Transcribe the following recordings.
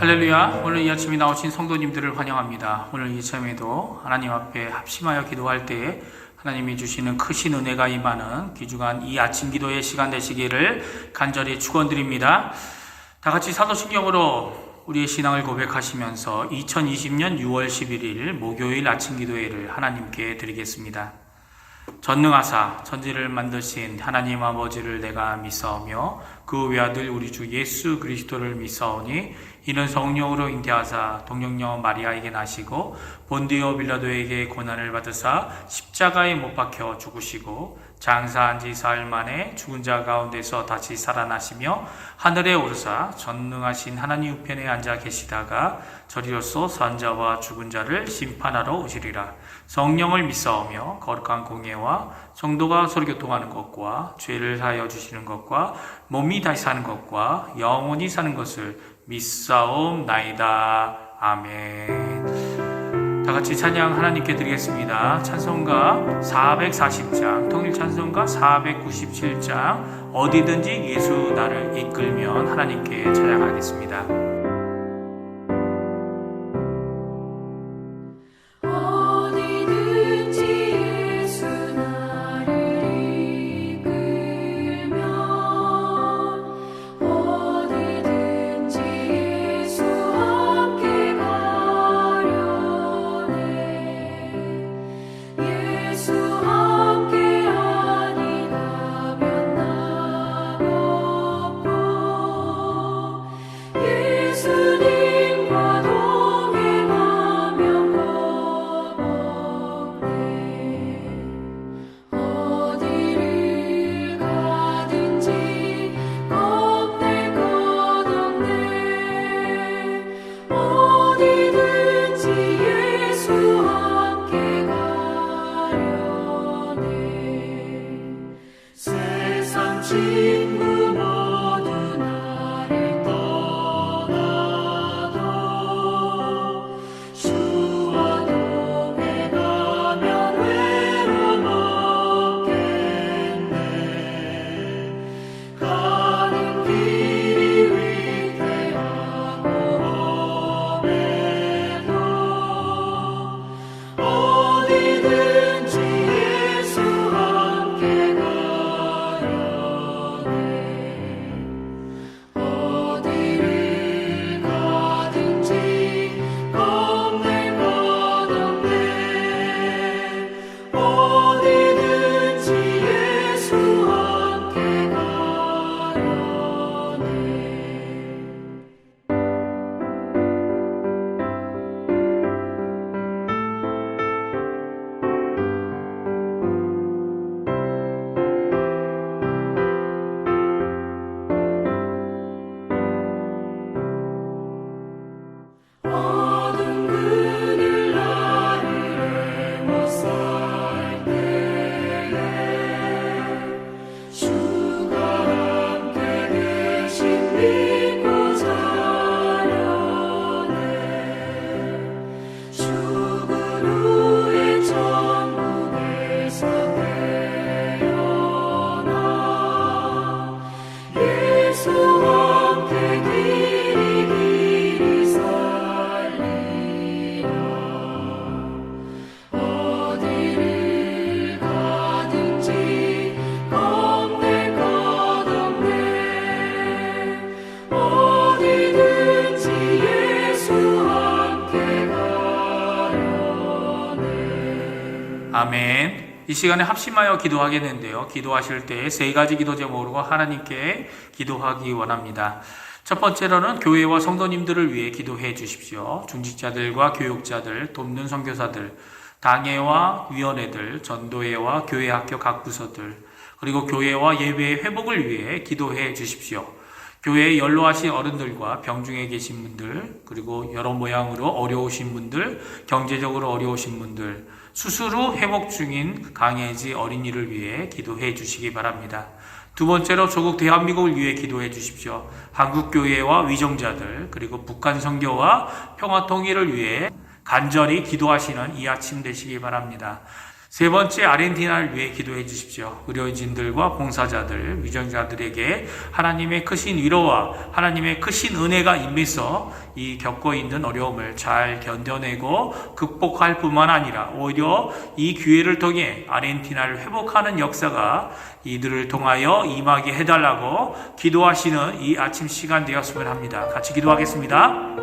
할렐루야. 오늘 이 아침에 나오신 성도님들을 환영합니다. 오늘 이 아침에도 하나님 앞에 합심하여 기도할 때에 하나님이 주시는 크신 은혜가 임하는 귀중한 이 아침 기도의 시간 되시기를 간절히 축원드립니다. 다 같이 사도신경으로 우리의 신앙을 고백하시면서 2020년 6월 11일 목요일 아침 기도회를 하나님께 드리겠습니다. 전능하사 천지를 만드신 하나님 아버지를 내가 믿사오며 그 외아들 우리 주 예수 그리스도를 믿사오니 이는 성령으로 잉태하사 동정녀 마리아에게 나시고 본디오 빌라도에게 고난을 받으사 십자가에 못 박혀 죽으시고 장사한 지 사흘 만에 죽은 자 가운데서 다시 살아나시며 하늘에 오르사 전능하신 하나님 우편에 앉아 계시다가 저리로서 산자와 죽은 자를 심판하러 오시리라. 성령을 믿사오며 거룩한 공예와 성도가 서로 교통하는 것과 죄를 사하여 주시는 것과 몸이 다시 사는 것과 영원히 사는 것을 믿사옵나이다. 아멘. 다 같이 찬양 하나님께 드리겠습니다. 찬송가 440장, 통일 찬송가 497장, 어디든지 예수 나를 이끌면 하나님께 찬양하겠습니다. 아멘. 이 시간에 합심하여 기도하겠는데요. 기도하실 때 세 가지 기도 제목으로 하나님께 기도하기 원합니다. 첫 번째로는 교회와 성도님들을 위해 기도해 주십시오. 중직자들과 교육자들, 돕는 선교사들, 당회와 위원회들, 전도회와 교회 학교 각 부서들, 그리고 교회와 예배의 회복을 위해 기도해 주십시오. 교회에 연로하신 어른들과 병중에 계신 분들, 그리고 여러 모양으로 어려우신 분들, 경제적으로 어려우신 분들, 수술 후 회복 중인 강해지 어린이를 위해 기도해 주시기 바랍니다. 두 번째로 조국 대한민국을 위해 기도해 주십시오. 한국교회와 위정자들, 그리고 북한 선교와 평화 통일을 위해 간절히 기도하시는 이 아침 되시기 바랍니다. 세 번째, 아르헨티나를 위해 기도해 주십시오. 의료진들과 봉사자들, 위정자들에게 하나님의 크신 위로와 하나님의 크신 은혜가 임해서 이 겪고 있는 어려움을 잘 견뎌내고 극복할 뿐만 아니라 오히려 이 기회를 통해 아르헨티나를 회복하는 역사가 이들을 통하여 임하게 해달라고 기도하시는 이 아침 시간 되었으면 합니다. 같이 기도하겠습니다.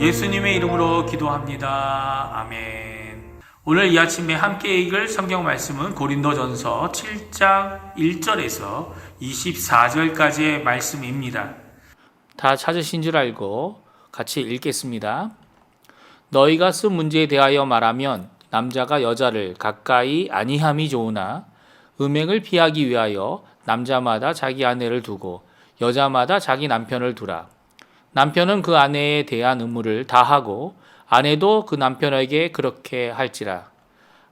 예수님의 이름으로 기도합니다. 아멘. 오늘 이 아침에 함께 읽을 성경 말씀은 고린도전서 7장 1절에서 24절까지의 말씀입니다. 다 찾으신 줄 알고 같이 읽겠습니다. 너희가 쓴 문제에 대하여 말하면 남자가 여자를 가까이 아니함이 좋으나 음행을 피하기 위하여 남자마다 자기 아내를 두고 여자마다 자기 남편을 두라. 남편은 그 아내에 대한 의무를 다하고 아내도 그 남편에게 그렇게 할지라.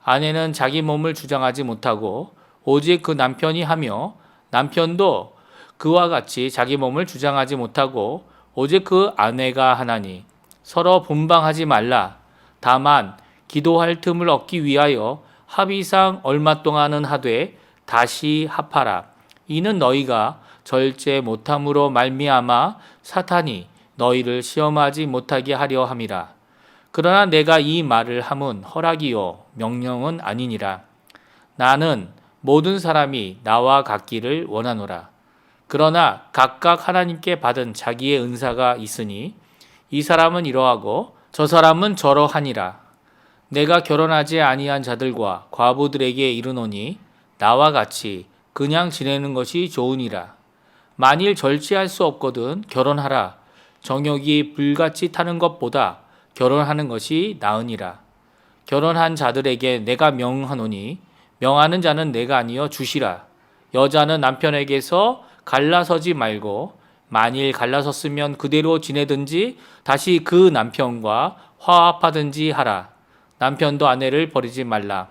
아내는 자기 몸을 주장하지 못하고 오직 그 남편이 하며 남편도 그와 같이 자기 몸을 주장하지 못하고 오직 그 아내가 하나니 서로 분방하지 말라. 다만 기도할 틈을 얻기 위하여 합의상 얼마 동안은 하되 다시 합하라. 이는 너희가 절제 못함으로 말미암아 사탄이 너희를 시험하지 못하게 하려 함이라. 그러나 내가 이 말을 함은 허락이요 명령은 아니니라. 나는 모든 사람이 나와 같기를 원하노라. 그러나 각각 하나님께 받은 자기의 은사가 있으니 이 사람은 이러하고 저 사람은 저러하니라. 내가 결혼하지 아니한 자들과 과부들에게 이르노니 나와 같이 그냥 지내는 것이 좋으니라. 만일 절제할 수 없거든 결혼하라. 정욕이 불같이 타는 것보다 결혼하는 것이 나으니라. 결혼한 자들에게 내가 명하노니 명하는 자는 내가 아니여 주시라. 여자는 남편에게서 갈라서지 말고 만일 갈라섰으면 그대로 지내든지 다시 그 남편과 화합하든지 하라. 남편도 아내를 버리지 말라.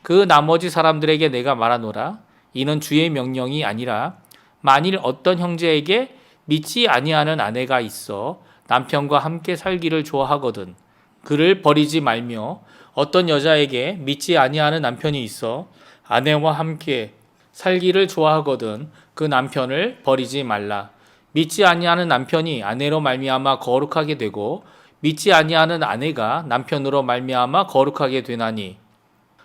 그 나머지 사람들에게 내가 말하노라. 이는 주의 명령이 아니라 만일 어떤 형제에게 믿지 아니하는 아내가 있어 남편과 함께 살기를 좋아하거든 그를 버리지 말며 어떤 여자에게 믿지 아니하는 남편이 있어 아내와 함께 살기를 좋아하거든 그 남편을 버리지 말라. 믿지 아니하는 남편이 아내로 말미암아 거룩하게 되고 믿지 아니하는 아내가 남편으로 말미암아 거룩하게 되나니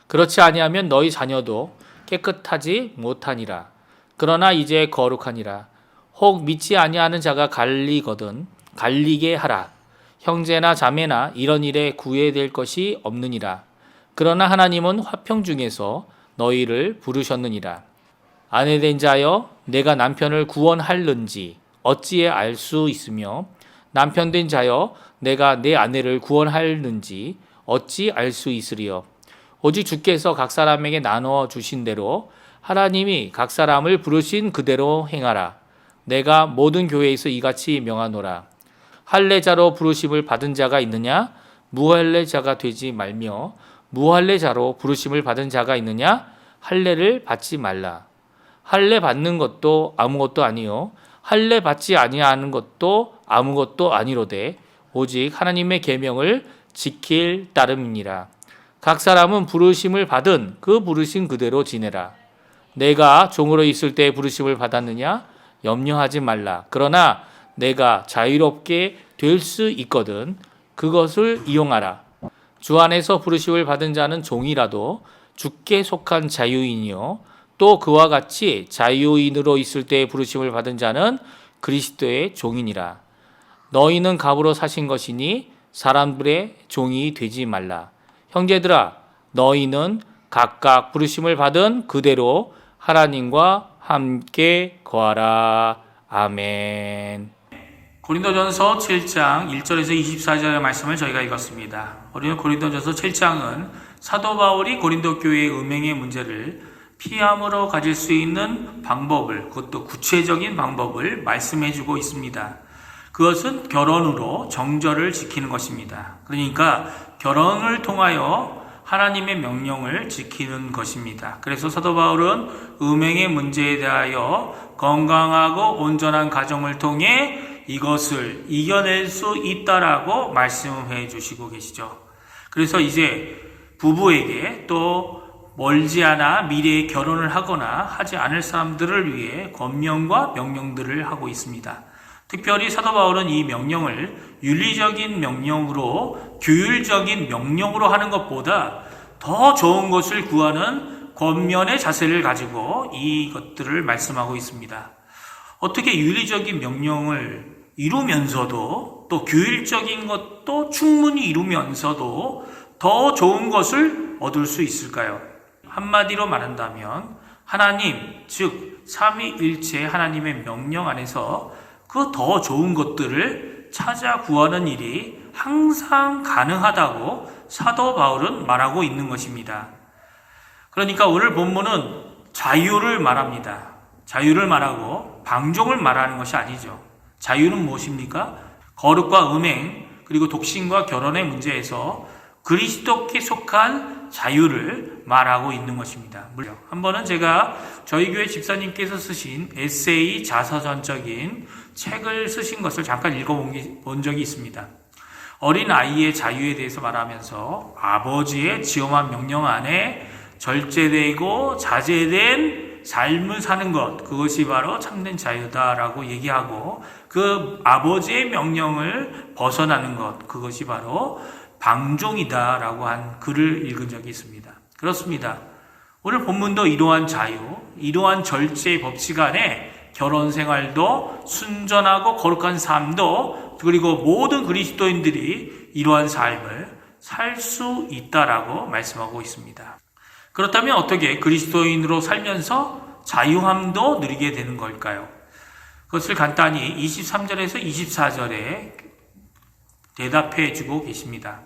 그렇지 아니하면 너희 자녀도 깨끗하지 못하니라. 그러나 이제 거룩하니라. 혹 믿지 아니하는 자가 갈리게 하라. 형제나 자매나 이런 일에 구애될 것이 없느니라. 그러나 하나님은 화평 중에서 너희를 부르셨느니라. 아내된 자여 내가 남편을 구원할는지 어찌에 알 수 있으며 남편된 자여 내가 내 아내를 구원할는지 어찌 알 수 있으리요. 오직 주께서 각 사람에게 나누어 주신 대로 하나님이 각 사람을 부르신 그대로 행하라. 내가 모든 교회에서 이같이 명하노라. 할례자로 부르심을 받은 자가 있느냐? 무할례자가 되지 말며 무할례자로 부르심을 받은 자가 있느냐? 할례를 받지 말라. 할례 받는 것도 아무것도 아니요 할례 받지 아니하는 것도 아무것도 아니로되 오직 하나님의 계명을 지킬 따름이니라. 각 사람은 부르심을 받은 그 부르심 그대로 지내라. 내가 종으로 있을 때 부르심을 받았느냐? 염려하지 말라. 그러나 내가 자유롭게 될 수 있거든 그것을 이용하라. 주 안에서 부르심을 받은 자는 종이라도 주께 속한 자유인이요 또 그와 같이 자유인으로 있을 때 부르심을 받은 자는 그리스도의 종이니라. 너희는 갑으로 사신 것이니 사람들의 종이 되지 말라. 형제들아 너희는 각각 부르심을 받은 그대로 하나님과 함께 거하라. 아멘. 고린도전서 7장 1절에서 24절의 말씀을 저희가 읽었습니다. 우리는 고린도전서 7장은 사도 바울이 고린도 교회의 음행의 문제를 피함으로 가질 수 있는 방법을, 그것도 구체적인 방법을 말씀해주고 있습니다. 그것은 결혼으로 정절을 지키는 것입니다. 그러니까 결혼을 통하여 하나님의 명령을 지키는 것입니다. 그래서 사도 바울은 음행의 문제에 대하여 건강하고 온전한 가정을 통해 이것을 이겨낼 수 있다라고 말씀해 주시고 계시죠. 그래서 이제 부부에게 또 멀지 않아 미래에 결혼을 하거나 하지 않을 사람들을 위해 권면과 명령들을 하고 있습니다. 특별히 사도 바울은 이 명령을 윤리적인 명령으로 규율적인 명령으로 하는 것보다 더 좋은 것을 구하는 권면의 자세를 가지고 이것들을 말씀하고 있습니다. 어떻게 윤리적인 명령을 이루면서도 또 규율적인 것도 충분히 이루면서도 더 좋은 것을 얻을 수 있을까요? 한마디로 말한다면 하나님, 즉 삼위일체 하나님의 명령 안에서 그 더 좋은 것들을 찾아 구하는 일이 항상 가능하다고 사도 바울은 말하고 있는 것입니다. 그러니까 오늘 본문은 자유를 말합니다. 자유를 말하고 방종을 말하는 것이 아니죠. 자유는 무엇입니까? 거룩과 음행 그리고 독신과 결혼의 문제에서 그리스도께 속한 자유를 말하고 있는 것입니다. 한 번은 제가 저희 교회 집사님께서 쓰신 에세이 자서전적인 책을 쓰신 것을 잠깐 읽어본 적이 있습니다. 어린 아이의 자유에 대해서 말하면서 아버지의 지엄한 명령 안에 절제되고 자제된 삶을 사는 것, 그것이 바로 참된 자유다라고 얘기하고 그 아버지의 명령을 벗어나는 것, 그것이 바로 방종이다라고 한 글을 읽은 적이 있습니다. 그렇습니다. 오늘 본문도 이러한 자유, 이러한 절제의 법칙 안에 결혼 생활도 순전하고 거룩한 삶도 그리고 모든 그리스도인들이 이러한 삶을 살 수 있다라고 말씀하고 있습니다. 그렇다면 어떻게 그리스도인으로 살면서 자유함도 누리게 되는 걸까요? 그것을 간단히 23절에서 24절에 대답해 주고 계십니다.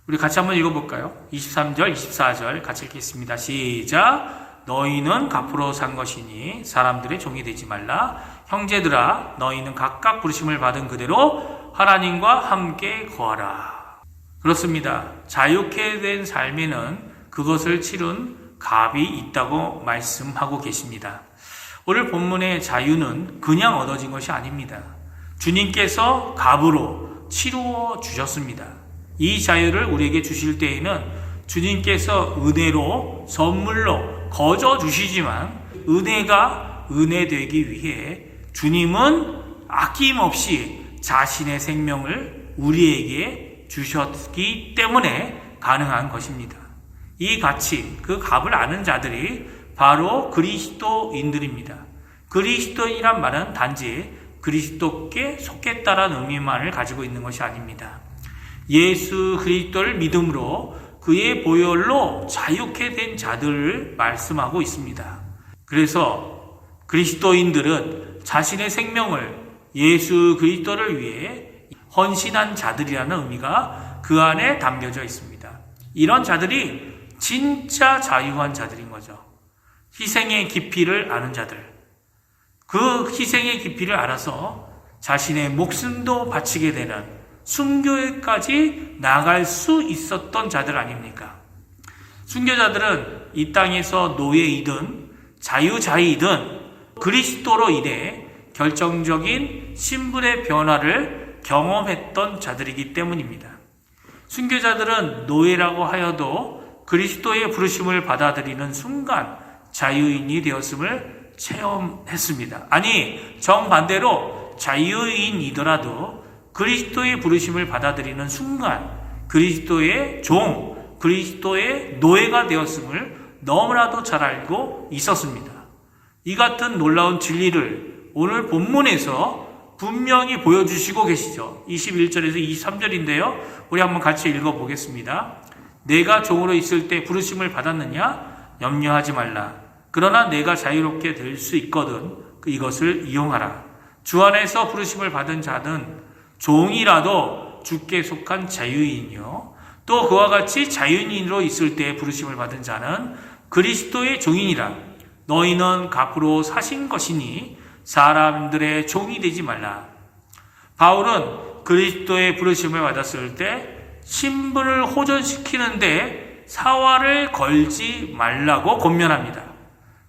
우리 같이 한번 읽어볼까요? 23절, 24절 같이 읽겠습니다. 시작! 너희는 값으로 산 것이니 사람들의 종이 되지 말라. 형제들아 너희는 각각 부르심을 받은 그대로 하나님과 함께 거하라. 그렇습니다. 자유케 된 삶에는 그것을 치른 값이 있다고 말씀하고 계십니다. 오늘 본문의 자유는 그냥 얻어진 것이 아닙니다. 주님께서 값으로 치루어 주셨습니다. 이 자유를 우리에게 주실 때에는 주님께서 은혜로 선물로 거저 주시지만 은혜가 은혜되기 위해 주님은 아낌없이 자신의 생명을 우리에게 주셨기 때문에 가능한 것입니다. 이 가치, 그 값을 아는 자들이 바로 그리스도인들입니다. 그리스도인이란 말은 단지 그리스도께 속했다라는 의미만을 가지고 있는 것이 아닙니다. 예수 그리스도를 믿음으로 그의 보혈로 자유케 된 자들을 말씀하고 있습니다. 그래서 그리스도인들은 자신의 생명을 예수 그리스도를 위해 헌신한 자들이라는 의미가 그 안에 담겨져 있습니다. 이런 자들이 진짜 자유한 자들인 거죠. 희생의 깊이를 아는 자들. 그 희생의 깊이를 알아서 자신의 목숨도 바치게 되는 순교에까지 나갈 수 있었던 자들 아닙니까? 순교자들은 이 땅에서 노예이든 자유자이든 그리스도로 인해 결정적인 신분의 변화를 경험했던 자들이기 때문입니다. 순교자들은 노예라고 하여도 그리스도의 부르심을 받아들이는 순간 자유인이 되었음을 체험했습니다. 아니, 정반대로 자유인이더라도 그리스도의 부르심을 받아들이는 순간 그리스도의 종, 그리스도의 노예가 되었음을 너무나도 잘 알고 있었습니다. 이 같은 놀라운 진리를 오늘 본문에서 분명히 보여주시고 계시죠. 21절에서 23절인데요. 우리 한번 같이 읽어보겠습니다. 내가 종으로 있을 때 부르심을 받았느냐? 염려하지 말라. 그러나 내가 자유롭게 될 수 있거든 이것을 이용하라. 주 안에서 부르심을 받은 자는 종이라도 주께 속한 자유인이요. 또 그와 같이 자유인으로 있을 때 부르심을 받은 자는 그리스도의 종이니라. 너희는 값으로 사신 것이니 사람들의 종이 되지 말라. 바울은 그리스도의 부르심을 받았을 때 신분을 호전시키는데 사활을 걸지 말라고 권면합니다.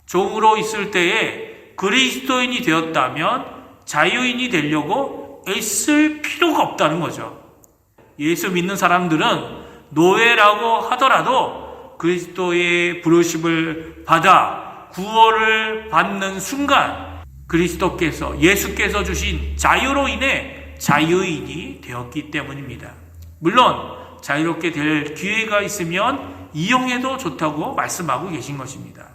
종으로 있을 때에 그리스도인이 되었다면 자유인이 되려고 애쓸 필요가 없다는 거죠. 예수 믿는 사람들은 노예라고 하더라도 그리스도의 부르심을 받아 구원을 받는 순간 그리스도께서 예수께서 주신 자유로 인해 자유인이 되었기 때문입니다. 물론 자유롭게 될 기회가 있으면 이용해도 좋다고 말씀하고 계신 것입니다.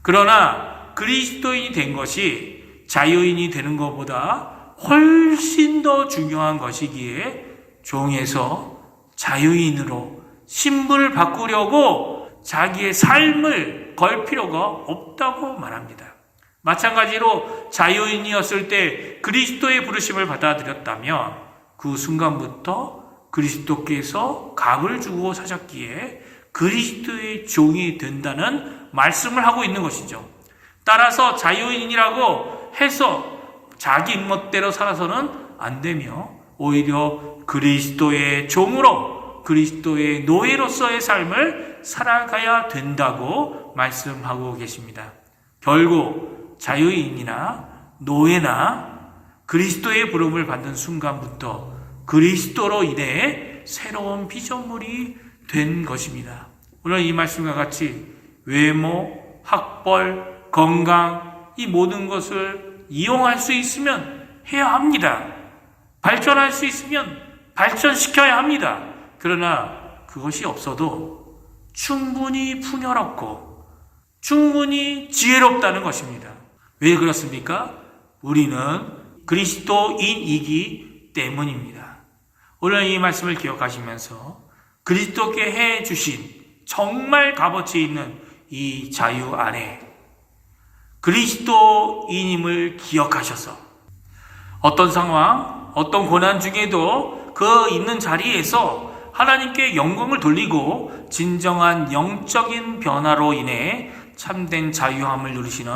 그러나 그리스도인이 된 것이 자유인이 되는 것보다 훨씬 더 중요한 것이기에 종에서 자유인으로 신분을 바꾸려고 자기의 삶을 걸 필요가 없다고 말합니다. 마찬가지로 자유인이었을 때 그리스도의 부르심을 받아들였다면 그 순간부터 그리스도께서 값을 주고 사셨기에 그리스도의 종이 된다는 말씀을 하고 있는 것이죠. 따라서 자유인이라고 해서 자기 멋대로 살아서는 안 되며 오히려 그리스도의 종으로 그리스도의 노예로서의 삶을 살아가야 된다고 말씀하고 계십니다. 결국 자유인이나 노예나 그리스도의 부름을 받는 순간부터 그리스도로 인해 새로운 피조물이 된 것입니다. 오늘 이 말씀과 같이 외모, 학벌, 건강 이 모든 것을 이용할 수 있으면 해야 합니다. 발전할 수 있으면 발전시켜야 합니다. 그러나 그것이 없어도 충분히 풍요롭고 충분히 지혜롭다는 것입니다. 왜 그렇습니까? 우리는 그리스도인이기 때문입니다. 오늘 이 말씀을 기억하시면서 그리스도께 해주신 정말 값어치 있는 이 자유 안에 그리스도인임을 기억하셔서 어떤 상황, 어떤 고난 중에도 그 있는 자리에서 하나님께 영광을 돌리고 진정한 영적인 변화로 인해 참된 자유함을 누리시는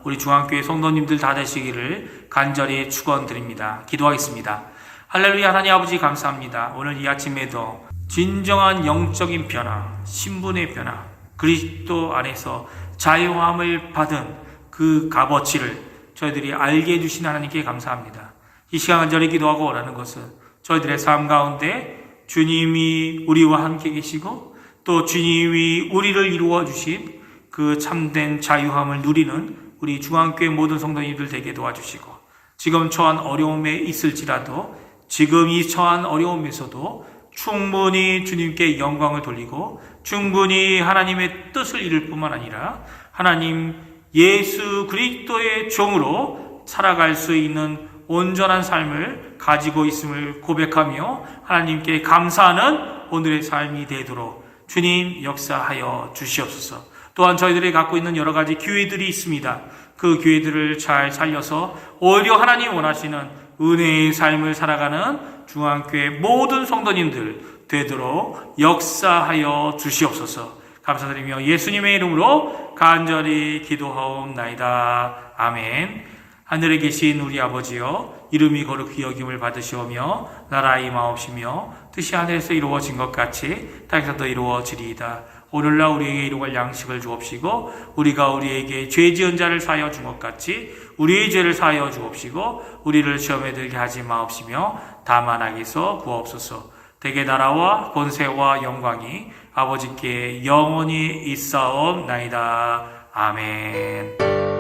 우리 중앙교회 성도님들 다 되시기를 간절히 축원드립니다. 기도하겠습니다. 할렐루야. 하나님 아버지 감사합니다. 오늘 이 아침에도 진정한 영적인 변화, 신분의 변화, 그리스도 안에서 자유함을 받은 그 값어치를 저희들이 알게 해주신 하나님께 감사합니다. 이 시간 간절히 기도하고 오라는 것은 저희들의 삶 가운데 주님이 우리와 함께 계시고 또 주님이 우리를 이루어 주신 그 참된 자유함을 누리는 우리 중앙교회 모든 성도님들 되게 도와주시고 지금 처한 어려움에 있을지라도 지금 이 처한 어려움에서도 충분히 주님께 영광을 돌리고 충분히 하나님의 뜻을 이룰 뿐만 아니라 하나님 예수 그리스도의 종으로 살아갈 수 있는 온전한 삶을 가지고 있음을 고백하며 하나님께 감사하는 오늘의 삶이 되도록 주님 역사하여 주시옵소서. 또한 저희들이 갖고 있는 여러 가지 기회들이 있습니다. 그 기회들을 잘 살려서 오히려 하나님 원하시는 은혜의 삶을 살아가는 중앙교회 모든 성도님들 되도록 역사하여 주시옵소서. 감사드리며 예수님의 이름으로 간절히 기도하옵나이다. 아멘. 하늘에 계신 우리 아버지여, 이름이 거룩히 여김을 받으시오며 나라 임하옵시며 뜻이 하늘에서 이루어진 것 같이 땅에서도 이루어지리이다. 오늘날 우리에게 이루갈 양식을 주옵시고 우리가 우리에게 죄 지은 자를 사하여 준 것 같이 우리의 죄를 사하여 주옵시고 우리를 시험에 들게 하지 마옵시며 다만 악에서 구하옵소서. 대개 나라와 권세와 영광이 아버지께 영원히 있사옵나이다. 아멘.